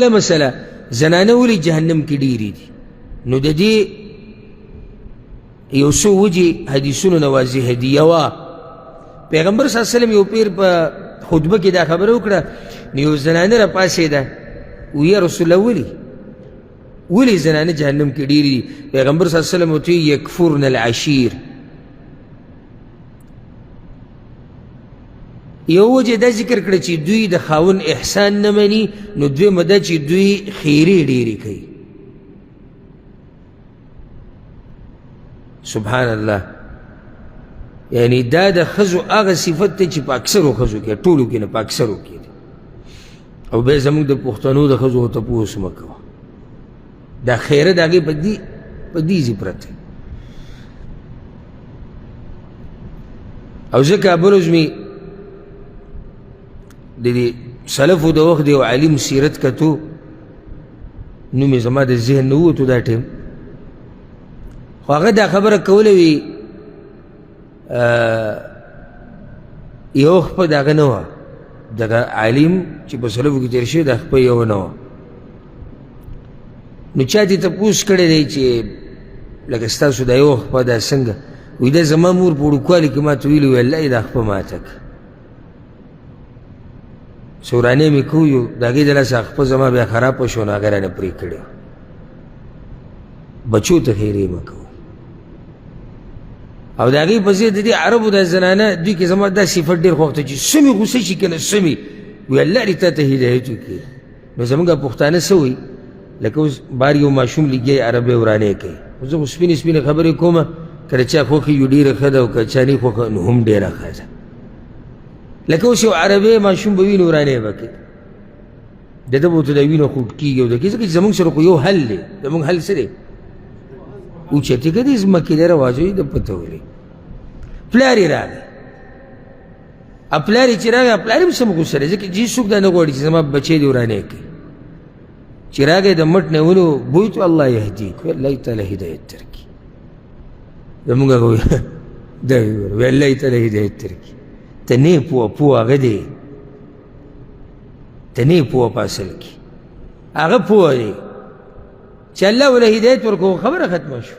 مسله زنانه ولې جهنم کې ډېرې دي نو د دې یو څو وجې حدیثونو نه واضحه دي. یوه پیغمبر صلی الله علیه وسلم یو پیر په خطبه کې دا خبره وکړه نو یو زنانه راپاڅېده وی یا رسول الله ولې زنانه جهنم کې ډېرې دي؟ پیغمبر صلی الله علیه وسلم ورته یکفرن العشیر. یو وجه دا ذکر کړه چې دوی د خاون احسان نه مني، نو دویمه دا چې دوی خیرې ډېرې کوي. سبحان الله، یعنی دا د ښځو هغه صفت دی چې په اکثرو ښځو کې، ټولو کې نه په اکثرو کې دی. او بیا زموږ د پښتنو د ښځو تپوس مه کوه، دا خیره د هغې په دې ځي پرته. او ځکه بلوز مې د دې سلفو د وخت یو عالم سیرت کتو، نوم یې زما د ذهن نه ووتو دا ټیم، خو هغه دا خبره کوله وي یو خپه د هغه نه وه، دغه عالم چې په سلفو کې تېر شوی دا خپه یو نه وه. نو چا دې تپوس کړی دی چې لکه ستاسو دا یو خپه دا څنګه؟ وایي دا زما مور په وړوکوالي کې ما ته ویلي وي الله یې دا خپه ماته کړه. سورانې مې کویو د هغې د لاسه خپه زما بیا خرابه شو نو هغه رانه پرې کړې. بچو ته خیرې مه کوو. او د هغې په ضد د دې عربو دا زنانه دوی کې زما دا صفت ډېر خوښ ته چې سمې غوسه شي که نه سمې، وایي الله دې تا ته هدایت وکړي. نو زموږ پښتانه څه وایي؟ لکه اوس بار یو ماشوم لګیا عربۍ ورانې کوي، زه خو سپینې خبرې کومه، که د چا خوښه یو ډېره ښه ده او که چا نه خوښه نو هم ډېره ښه ده. لکه اوس یو عربۍ ماشوم به وي نو ورانې به کوي، د ده به ورته دا وینه خوټ کېږي او د کې ځکه چې زموږ سره خو یو حل دی. زموږ حل څه دی؟ اوچتې که دې ځمکې دی رواجوي د پته ولې. پلار یې راغی، پلار یې چې راغی پلار یې هم سم غوسه دی، ځکه چې څوک دا نه غواړي چې زما بچی دې ورانې کوي. چې راغی د مټ نه ونیو بویتو الله یهدیک، وی الله تعالی هدایت درکړي. زموږ هغه دا وی الله تعالی هدایت درکړي. ته نه پوه هغه دی، ته نه پوه په اصل کې، هغه پوه دی چې الله وله هدایت ورکوو، خبره ختمه شو.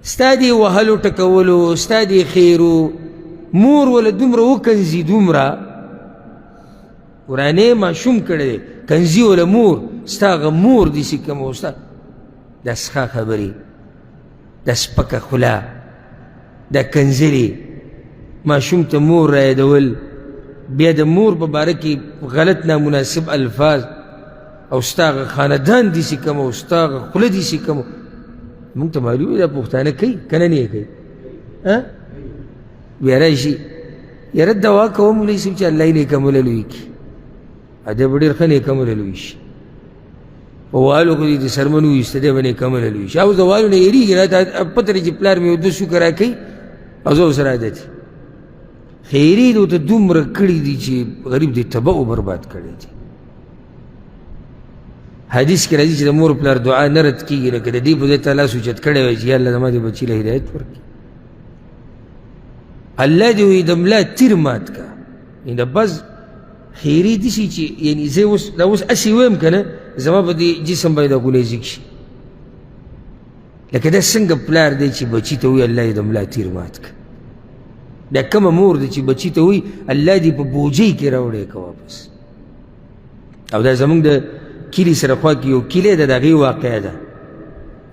ستا دې وهلو ټکولو، ستا دې خیرو، مور وله دومره وکنځي، دومره ورانې ماشوم کړی دی، کنځي وله مور، ستا هغه مور داسې کومه ستا دا څښه خبرې، دا سپکه خوله، دا کنځلې، ماشوم ته مور رایادول، بیا د مور په باره کې غلط نامناسب الفاظ، او ستا هغه خاندان داسې کومه او ستا هغه خوله داسې کومه. مونږ ته معلوم دی دا پښتانه کوي که نه یې کوي؟ بیا راشي یاره دوا کوه مولوي صاحب چې الله یې نیکمله لوی کړي، دی به ډېر ښه نیکمله لوی شي. په والو خو دې د سرمن وویسته دی به نیکمله لوی شي. اوس د والو نه هېرېږي، راته پته دی چې پلار مې یو دوه سوکه راکوي او زه ورسره عادت یم. خیرې دې ورته دومره کړي دي چې غریب دې تباه و برباد کړی دی. حدیث کې راځي چې د مور پلار دعا نه رد کېږي، لکه د دې په دې ته لاس اوچت کړی وای چې یا الله زما دې بچي له هدایت ورکړي. الله دې وایي د ملا تیر مات که. یعنې بس خیرې داسې چې یعنې زه دا اوس هسې وایم که نه، زما په دې جسم باندې دا ګونې ځګ شي. لکه دا څنګه پلار دی چې بچي ته وایي الله دې د ملا تیر مات که. دا کومه مور دی چې بچي ته وایي الله دې په بوجۍ کې راوړی که واپس. او دا زموږ د کلي سره خوا کې یو کلی ده، د هغې واقعه ده،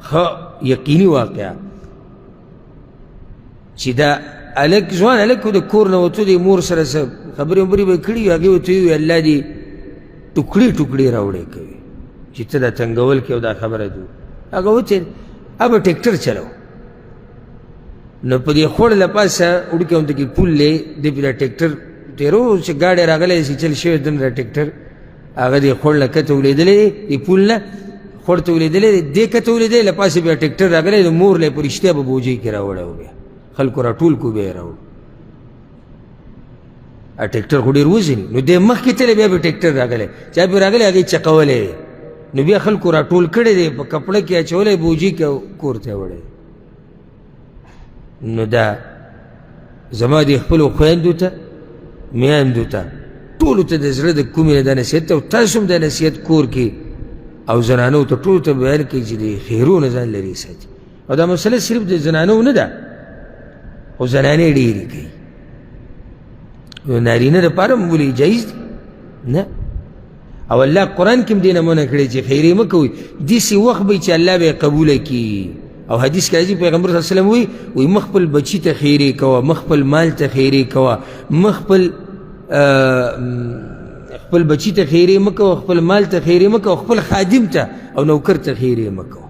ښه یقیني واقعه، چې دا هلک ځوان هلک د کور نه وتو دی، مور سره څه خبرې وبرې به یې کړي وي، هغې ورته وویل الله دې ټوکړې ټوکړې راوړی کوي چې ته دا تنګول کې او دا خبره ده. هغه وتې به ټیکټر چلو، نو په دې خوړ له پاسه وړوکې غونته کې پول دی، دی پې دا ټیکټر تېرو چې ګاډی راغلی چې چل شوی دومره ټیکټر، هغه دې خوړ له کته ولیدلی دی، دې پول نه خوړ ته ولیدلی دی، دې کته ولیدلی، له پاسه بیا ټیکټر راغلی، د مور له یې په رښتیا په بوجۍ کې راوړی و، بیا خلکو راټول کو بیا یې راوړ. ټیکټر خو ډېر وزني، نو دې مخکې تللی، بیا به ټیکټر راغلی، چا پې راغلی هغې چقولی دی، نو بیا خلکو راټول کړی دی، په کپړه کې اچولی، بوجۍ کې کور ته یې وړی. نو دا زما دې خپلو خویندو ته میندو ته ټولو ته د زړه د کومې نه دا نصیحت او تاسو هم دا نصیحت کور کې او زنانو ته ټولو ته بیان کوي چې د خیرو نه ځان لرې ساتي او دا مسله صرف د زنانو نه ده خو زنانې ډېرې کوي نو نارینه دپاره هم ولې جایز دي نه او الله قرآن کې هم دې نه منع کړی چې خیرې مه کوئ داسې وخت به چې الله به یې قبوله کړي او حدیث کې راځي پیغمبر صلی الله علیه وسلم وایي مه خپل بچي ته خیرې کوه مه خپل مال ته خیرې کوه مه خپل بچي ته خیرې مه کوه خپل مال ته خیرې مه کوه خپل خادم ته او نوکر ته خیرې مه کوه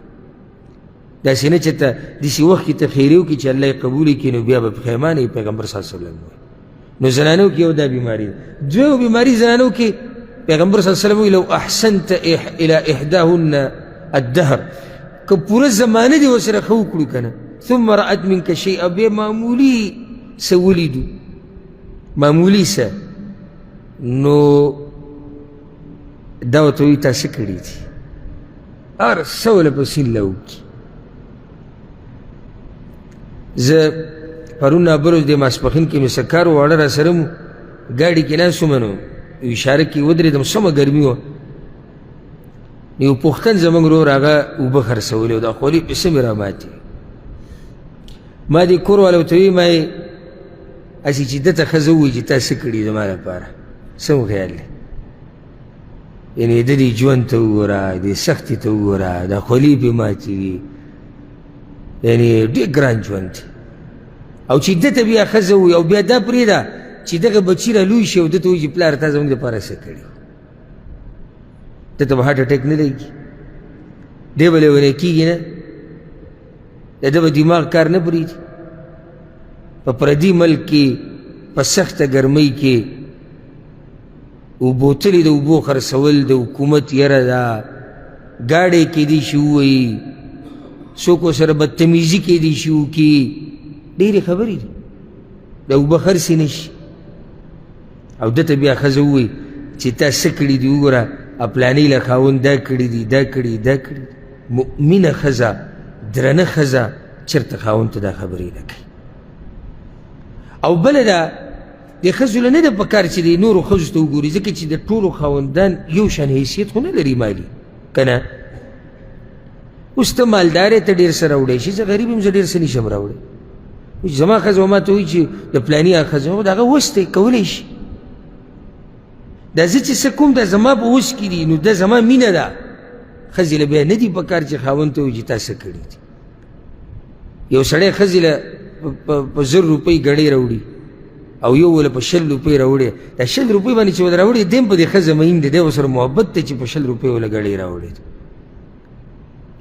داسې نه چې ته داسې وخت کې ته خیرې وکړي چې الله یې قبول کړي نو بیا به پښیمانه وي پیغمبر صلی الله علیه وسلم وایي نو زنانو کې یو دا بیماري ده دویمه بیماري زنانو کې پیغمبر صلی الله علیه وسلم وایي لو احسنت الى احداهن الدهر که پوره زمانه دې ورسره ښه وکړو که نه ثم رأت منک شیئا بیا معمولي څه ولیدو معمولي څه نو دا ورته وایي تا څه کړي دي هر څه وله په سیله وکړي زه پرون نابروز د ماسپښین کې مې څه کار و واړه را سره مو ګاډي کې ناست وم نو اشاره کې ودرېدم سمه ګرمي وه نو یو پوښتن زموږ ورور هغه اوبه خرڅولې و دا خولې پیسې مې راماتې ما دې کور والا ورته وایي ما یې هسې چې ده ته ښځه ووایي چې تا څه کړي زما لپاره څه مو خیال دی یعنې د دې ژوند ته وګوره دې سختي ته وګوره دا خولې پې ماتې وي یعنې ډېر ګران ژوند دی او چې ده ته بیا ښځه ووایي او بیا دا پرېږده چې دغه بچي را لوی شي او ده ته وایي چې پلار تا زموږ دپاره څه کړي ده ته به هارټ اټیک نه لګي دی به لیونی کېږي نه د ده به دماغ کار نه پرېږدي په پردي ملک کې په سخته ګرمۍ کې بوتلې د اوبو خرڅول د حکومت یره ده ګاډی کېدی شي ووایي څوک ورسره بدتمیزي کېدی شي وکړي ډېرې خبرې دي د اوبه خرڅې نه شي او ده ته بیا ښځه ووایي چې تا څه کړي دي وګوره پلانۍ له خاوند دا کړي دي دا کړي دا کړي مؤمنه ښځه درنه ښځه چېرته خاوند ته دا خبرې نه کوي او بله ده د ښځو له نه ده پکار چې د نورو ښځو ته وګوري ځکه چې د ټولو خاوندان یو شان حیثیت خو نه لري مالي که نه اوس ته مالدارې ته ډېر څه راوړی شي زه غریب یم زه ډېر څه نشم راوړی زما ښځه به ما ته وایي چې د پلاني هغه ښځه د هغه وس دی کولی شي دا زه چې څه کوم دا زما په وس کې دي نو دا زما مینه ده ښځې له بیا نه دي پکار چې خاوند ته وایي چې تا څه کړي دي یو سړی ښځې له په 1000 روپۍ ګړۍ راوړي او یو له په 100 روپۍ راوړي دا 100 روپۍ باندې چې ورته راوړي دی هم په دې ښځه مین دی دی ورسره محبت دی چې په 100 روپۍ وله ګړۍ راوړي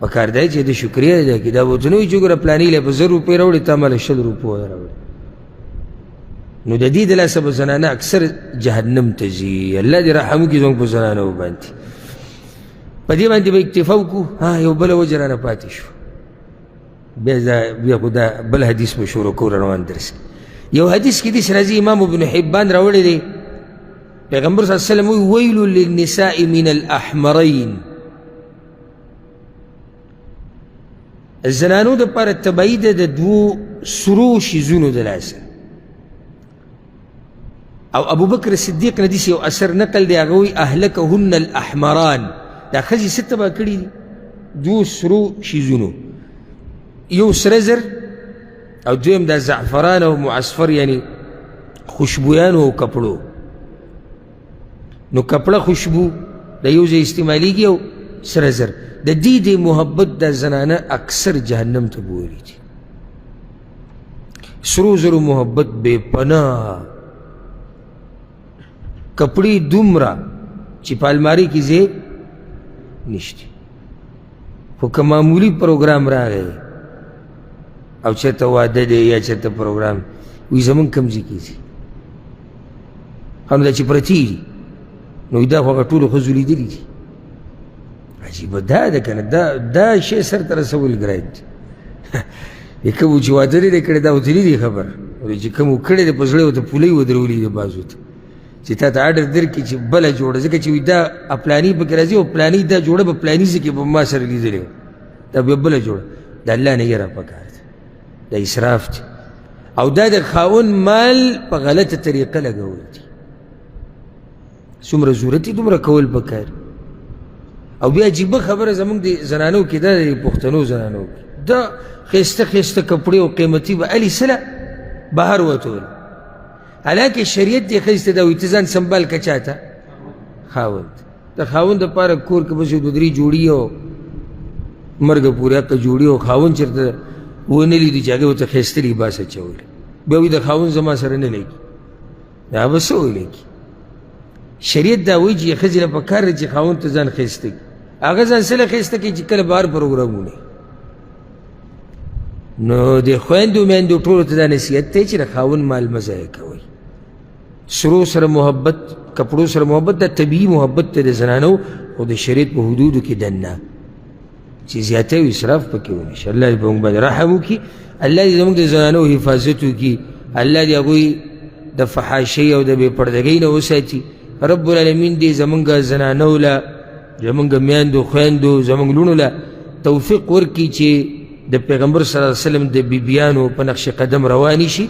پکار دی چې د شکریه دی که دا به ورته نه وایي چې ګوره پلاني له په 1000 روپۍ راوړي تا ما له 100 روپۍ راوړي نو د دې د لاسه به زنانه اکثر جهنم ته ځي الله دې رحم وکړي زموږ په زنانو باندې په دې باندې به اکتفا وکړو یو بله وجه رانه پاتې شو بیا خو دا بل حدیث به شروع کوو روان درس یو حدیث کې داسې راځي امام ابن حبان راوړی دی پیغمبر صلی الله علیه وسلم وایي ویل للنساء من الاحمرین زنانو دپاره تبعید د دوو سرو شیزونو د لاسه او ابو بکر صدیق نه داسې یو اثر نقل دی هغه وایي اهلکهن الاحمران دا ښځې څه تباه کړي دي دوو سرو شیزونو یو سره زر او دویم دا زعفران او معصفر یعنی خوشبویانو او کپړو نو کپړه خوشبو د یو ځای استعمالیږي او سره زر د دې د محبت دا زنانه اکثر جهنم ته بولی دي سرو زرو محبت بے پناه کپړې دومره چې په المارۍ کې ځای نشته خو که معمولي پروګرام راغی او چېرته واده دی یا چېرته پروګرام وایي زمونږ کوم ځای کې ځي نو دا چې پرتې دي نو دا خو هغه ټولو ښځو لیدلي دي عجیبه دا ده که نه دا شی سر ته رسول ګران دی کوم چې واده دی کړی دا ورته نه دي خبر چې کوم کړی دی په زړه ورته پولۍ ودرولي دي بعضو ته چې تا ته اډر درکړي چې بله جوړه ځکه چې دا پلاني پکې راځي او پلاني دا جوړه به پلاني ځای کې به ما سره لیدلې دا بیا بله جوړه د الله نه یره پکار ده دا اسراف دی او دا د خاون مال په غلطه طریقه لګول دي څومره ضرورت یې دومره کول پکار. او بیا عجیبه خبره زموږ د زنانو کې دا د پښتنو زنانو کې دا ښایسته ښایسته کپړې او قیمتي به الې سله بهر وتول، حالانکې شریعت دې ښایسته دا وایي ته ځان سنبال که چا ته؟ خاوند. د خاوند دپاره کور کې بس یو دوه درې جوړي او مرګه پورې حقه جوړي او خاوند چېرته ونه لیدي چې هغې ورته ښایسته لباس اچولی، بیا وایي د خاوند زما سره نه لګي. دا به څه ولیکي؟ شریعت دا وایي چې ښځې له پکار دی چې خاوند ته ځان ښایسته کړي. هغه ځان سله ښایسته کوي چې کله بهر پروګرامونه. نو د خویندو میندو ټولو ته دا نصیحت دی چې د خاوند مال مه ضایع کوئ. سرو سره محبت، کپړو سره محبت دا طبیعي محبت دی د زنانو، خو د شریعت په حدودو کې دننه چې زیاتی او اسراف پکې ونه شي. الله دې په موږ باندې رحم وکړي، الله دې زموږ د زنانو حفاظت وکړي، الله دې هغوی د فحاشۍ او د بې پردګۍ نه وساتي. رب العالمین دې زموږ زنانو له، زموږ میندو خویندو زموږ لوڼو له توفیق ورکړي چې د پیغمبر صلی الله علیه وسلم د بیبیانو په نقش قدم روانې شي